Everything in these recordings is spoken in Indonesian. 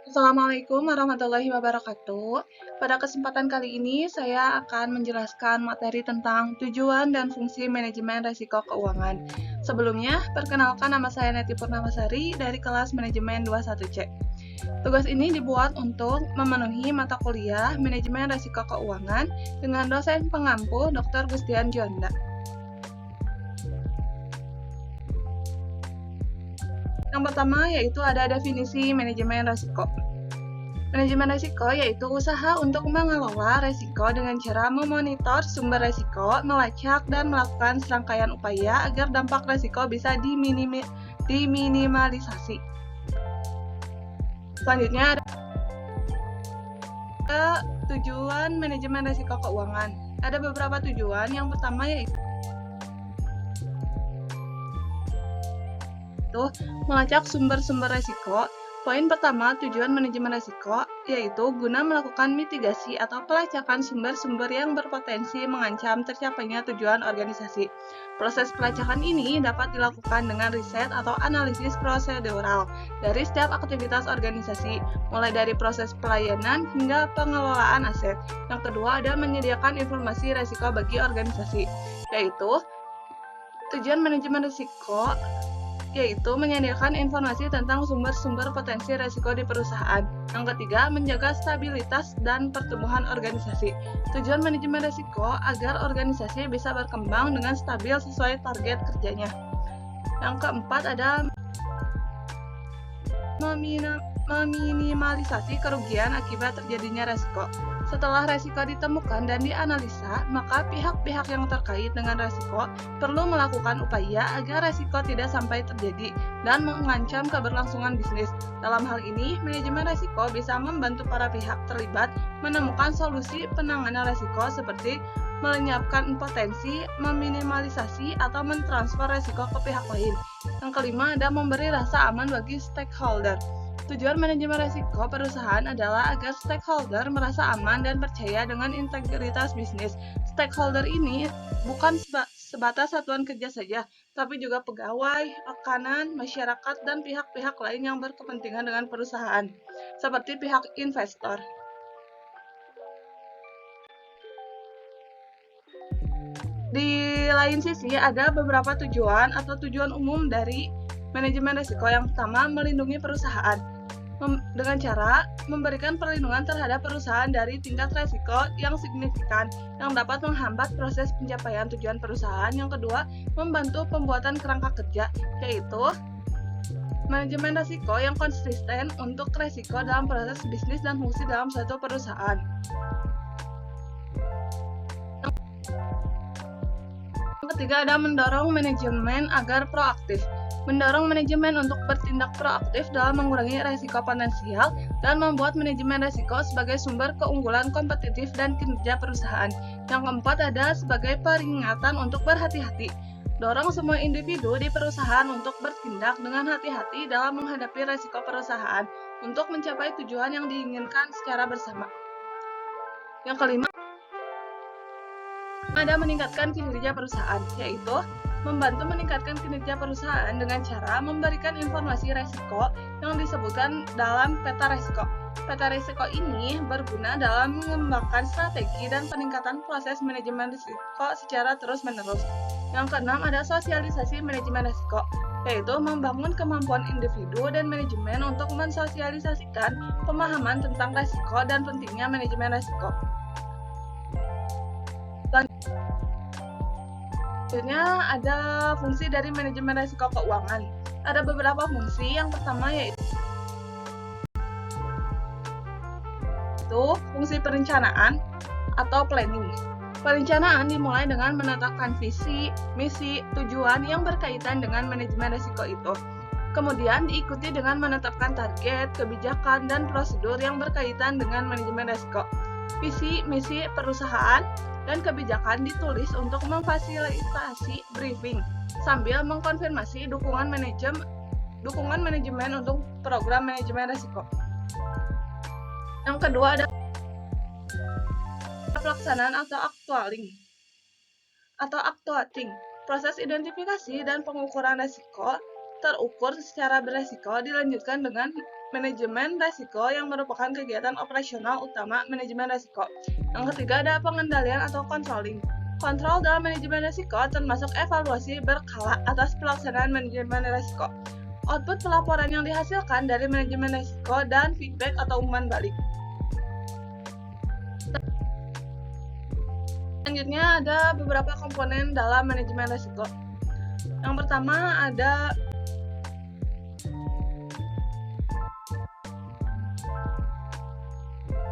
Assalamualaikum warahmatullahi wabarakatuh. Pada kesempatan kali ini, saya akan menjelaskan materi tentang tujuan dan fungsi manajemen risiko keuangan. Sebelumnya, perkenalkan nama saya Neti Purnamasari dari kelas Manajemen 21C. Tugas ini dibuat untuk memenuhi mata kuliah Manajemen Risiko Keuangan dengan dosen pengampu Dr. Gustian Juanda. Yang pertama yaitu ada definisi manajemen risiko. Manajemen risiko yaitu usaha untuk mengelola risiko dengan cara memonitor sumber risiko, melacak, dan melakukan serangkaian upaya agar dampak risiko bisa diminimalisasi. Selanjutnya ada tujuan manajemen risiko keuangan. Ada beberapa tujuan. Yang pertama yaitu melacak sumber-sumber risiko. Poin pertama, tujuan manajemen risiko yaitu guna melakukan mitigasi atau pelacakan sumber-sumber yang berpotensi mengancam tercapainya tujuan organisasi. Proses pelacakan ini dapat dilakukan dengan riset atau analisis prosedural dari setiap aktivitas organisasi, mulai dari proses pelayanan hingga pengelolaan aset. Yang kedua, ada menyediakan informasi risiko bagi organisasi, yaitu tujuan manajemen risiko yaitu menyediakan informasi tentang sumber-sumber potensi risiko di perusahaan. Yang ketiga, menjaga stabilitas dan pertumbuhan organisasi. Tujuan manajemen risiko agar organisasi bisa berkembang dengan stabil sesuai target kerjanya. Yang keempat, ada meminimalisasi kerugian akibat terjadinya risiko. Setelah risiko ditemukan dan dianalisa, maka pihak-pihak yang terkait dengan risiko perlu melakukan upaya agar risiko tidak sampai terjadi dan mengancam keberlangsungan bisnis. Dalam hal ini, manajemen risiko bisa membantu para pihak terlibat menemukan solusi penanganan risiko seperti melenyapkan potensi, meminimalisasi, atau mentransfer risiko ke pihak lain. Yang kelima, ada memberi rasa aman bagi stakeholder. Tujuan manajemen risiko perusahaan adalah agar stakeholder merasa aman dan percaya dengan integritas bisnis. Stakeholder ini bukan sebatas satuan kerja saja, tapi juga pegawai, rekanan, masyarakat, dan pihak-pihak lain yang berkepentingan dengan perusahaan, seperti pihak investor. Di lain sisi, ada beberapa tujuan atau tujuan umum dari manajemen risiko. Yang pertama, melindungi perusahaan dengan cara memberikan perlindungan terhadap perusahaan dari tingkat risiko yang signifikan yang dapat menghambat proses pencapaian tujuan perusahaan. Yang kedua, membantu pembuatan kerangka kerja, yaitu manajemen risiko yang konsisten untuk risiko dalam proses bisnis dan fungsi dalam suatu perusahaan. Yang ketiga, ada mendorong manajemen agar proaktif. Mendorong manajemen untuk bertindak proaktif dalam mengurangi risiko potensial dan membuat manajemen risiko sebagai sumber keunggulan kompetitif dan kinerja perusahaan. Yang keempat, ada sebagai peringatan untuk berhati-hati. Dorong semua individu di perusahaan untuk bertindak dengan hati-hati dalam menghadapi risiko perusahaan untuk mencapai tujuan yang diinginkan secara bersama. Yang kelima, ada meningkatkan kinerja perusahaan, yaitu membantu meningkatkan kinerja perusahaan dengan cara memberikan informasi risiko yang disebutkan dalam peta risiko. Peta risiko ini berguna dalam mengembangkan strategi dan peningkatan proses manajemen risiko secara terus-menerus. Yang keenam, ada sosialisasi manajemen risiko, yaitu membangun kemampuan individu dan manajemen untuk mensosialisasikan pemahaman tentang risiko dan pentingnya manajemen risiko. Selanjutnya ada fungsi dari manajemen risiko keuangan. Ada beberapa fungsi. Yang pertama yaitu fungsi perencanaan atau planning. Perencanaan dimulai dengan menetapkan visi, misi, tujuan yang berkaitan dengan manajemen risiko itu. Kemudian diikuti dengan menetapkan target, kebijakan, dan prosedur yang berkaitan dengan manajemen risiko. Visi, misi perusahaan, dan kebijakan ditulis untuk memfasilitasi briefing sambil mengkonfirmasi dukungan manajemen untuk program manajemen risiko. Yang kedua ada pelaksanaan atau actuating. Proses identifikasi dan pengukuran risiko terukur secara beresiko dilanjutkan dengan manajemen resiko yang merupakan kegiatan operasional utama manajemen resiko. Yang ketiga ada pengendalian atau controlling. Kontrol dalam manajemen resiko termasuk evaluasi berkala atas pelaksanaan manajemen resiko. Output pelaporan yang dihasilkan dari manajemen resiko dan feedback atau umpan balik. Selanjutnya ada beberapa komponen dalam manajemen resiko. Yang pertama ada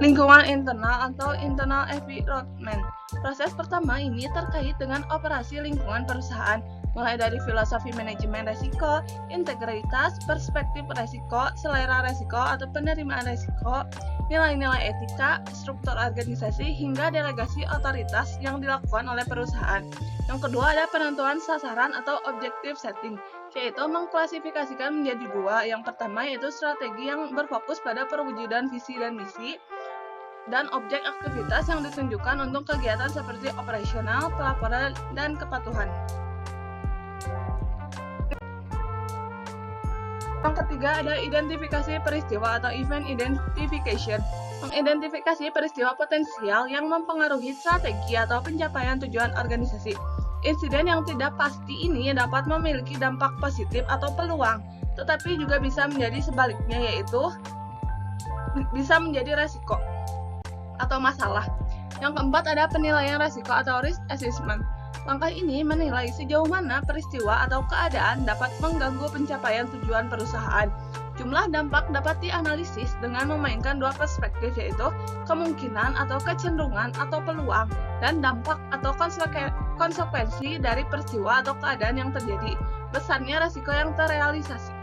lingkungan internal atau internal environment. Proses pertama ini terkait dengan operasi lingkungan perusahaan, mulai dari filosofi manajemen resiko, integritas, perspektif resiko, selera resiko atau penerimaan resiko, nilai-nilai etika, struktur organisasi, hingga delegasi otoritas yang dilakukan oleh perusahaan. Yang kedua ada penentuan sasaran atau objective setting, yaitu mengklasifikasikan menjadi dua. Yang pertama yaitu strategi yang berfokus pada perwujudan visi dan misi, dan objek aktivitas yang ditunjukkan untuk kegiatan seperti operasional, pelaporan, dan kepatuhan. Yang ketiga ada identifikasi peristiwa atau event identification. Mengidentifikasi peristiwa potensial yang mempengaruhi strategi atau pencapaian tujuan organisasi. Insiden yang tidak pasti ini dapat memiliki dampak positif atau peluang, tetapi juga bisa menjadi sebaliknya, yaitu bisa menjadi resiko atau masalah. Yang keempat ada penilaian resiko atau risk assessment. Langkah ini menilai sejauh mana peristiwa atau keadaan dapat mengganggu pencapaian tujuan perusahaan. Jumlah dampak dapat dianalisis dengan memainkan dua perspektif, yaitu kemungkinan atau kecenderungan atau peluang, dan dampak atau konsekuensi dari peristiwa atau keadaan yang terjadi. Besarnya resiko yang terrealisasi.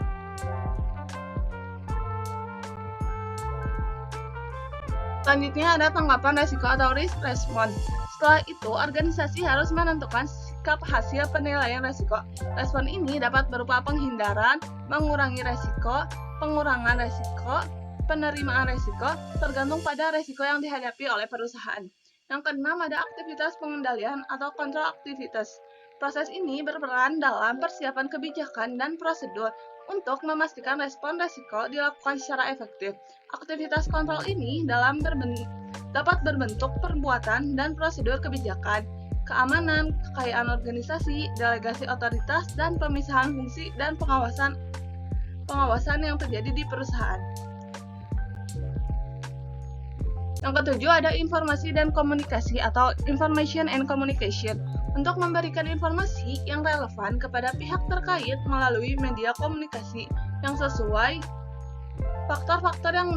Selanjutnya ada tanggapan resiko atau risk response. Setelah itu, organisasi harus menentukan sikap hasil penilaian resiko. Respon ini dapat berupa penghindaran, mengurangi resiko, pengurangan resiko, penerimaan resiko, tergantung pada resiko yang dihadapi oleh perusahaan. Yang keenam ada aktivitas pengendalian atau kontrol aktivitas. Proses ini berperan dalam persiapan kebijakan dan prosedur untuk memastikan respon resiko dilakukan secara efektif. Aktivitas kontrol ini dapat berbentuk perbuatan dan prosedur kebijakan, keamanan, kekayaan organisasi, delegasi otoritas, dan pemisahan fungsi dan pengawasan yang terjadi di perusahaan. Yang ketujuh ada informasi dan komunikasi atau information and communication. Untuk memberikan informasi yang relevan kepada pihak terkait melalui media komunikasi yang sesuai, faktor-faktor yang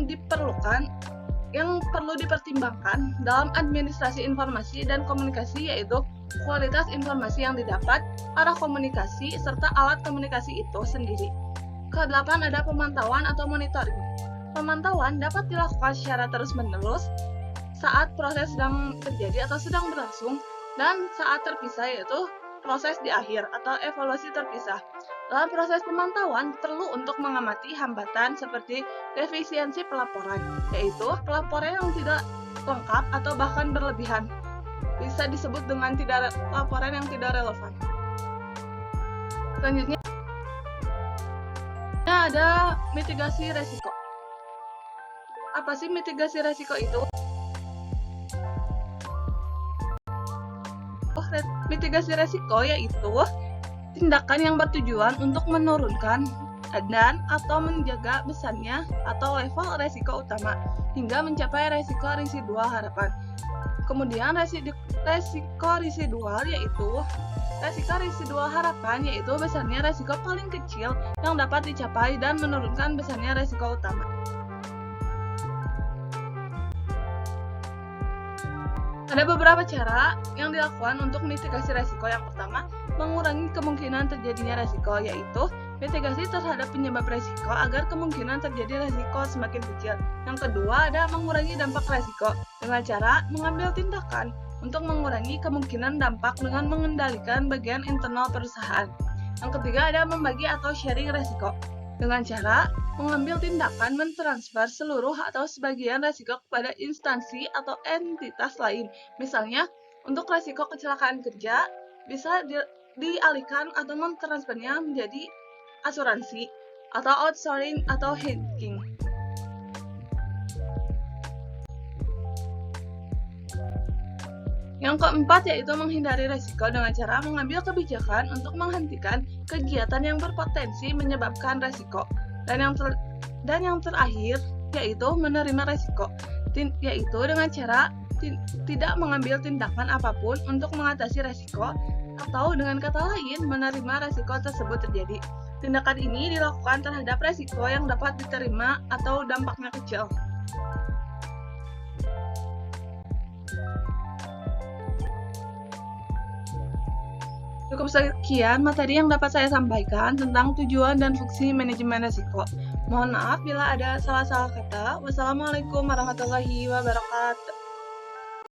perlu dipertimbangkan dalam administrasi informasi dan komunikasi, yaitu kualitas informasi yang didapat, arah komunikasi, serta alat komunikasi itu sendiri. Kedelapan ada pemantauan atau monitoring. Pemantauan dapat dilakukan secara terus-menerus saat proses sedang terjadi atau sedang berlangsung, dan saat terpisah, yaitu proses di akhir atau evaluasi terpisah. Dalam proses pemantauan, perlu untuk mengamati hambatan seperti defisiensi pelaporan, yaitu pelaporan yang tidak lengkap atau bahkan berlebihan. Bisa disebut dengan laporan yang tidak relevan. Selanjutnya ada mitigasi resiko. Apa sih mitigasi resiko itu? Mitigasi resiko yaitu tindakan yang bertujuan untuk menurunkan dan atau menjaga besarnya atau level resiko utama hingga mencapai resiko residual harapan. Kemudian resiko residual harapan yaitu besarnya resiko paling kecil yang dapat dicapai dan menurunkan besarnya resiko utama. Ada beberapa cara yang dilakukan untuk mitigasi resiko. Yang pertama, mengurangi kemungkinan terjadinya resiko, yaitu mitigasi terhadap penyebab resiko agar kemungkinan terjadi resiko semakin kecil. Yang kedua, ada mengurangi dampak resiko dengan cara mengambil tindakan untuk mengurangi kemungkinan dampak dengan mengendalikan bagian internal perusahaan. Yang ketiga, ada membagi atau sharing resiko dengan cara mengambil tindakan mentransfer seluruh atau sebagian resiko kepada instansi atau entitas lain. Misalnya, untuk resiko kecelakaan kerja bisa dialihkan atau mentransfernya menjadi asuransi, atau outsourcing atau hedging. Yang keempat yaitu menghindari resiko dengan cara mengambil kebijakan untuk menghentikan kegiatan yang berpotensi menyebabkan resiko. Dan yang terakhir yaitu menerima resiko, yaitu dengan cara tidak mengambil tindakan apapun untuk mengatasi resiko, atau dengan kata lain menerima resiko tersebut terjadi. Tindakan ini dilakukan terhadap resiko yang dapat diterima atau dampaknya kecil. Cukup sekian materi yang dapat saya sampaikan tentang tujuan dan fungsi manajemen risiko. Mohon maaf bila ada salah-salah kata. Wassalamualaikum warahmatullahi wabarakatuh.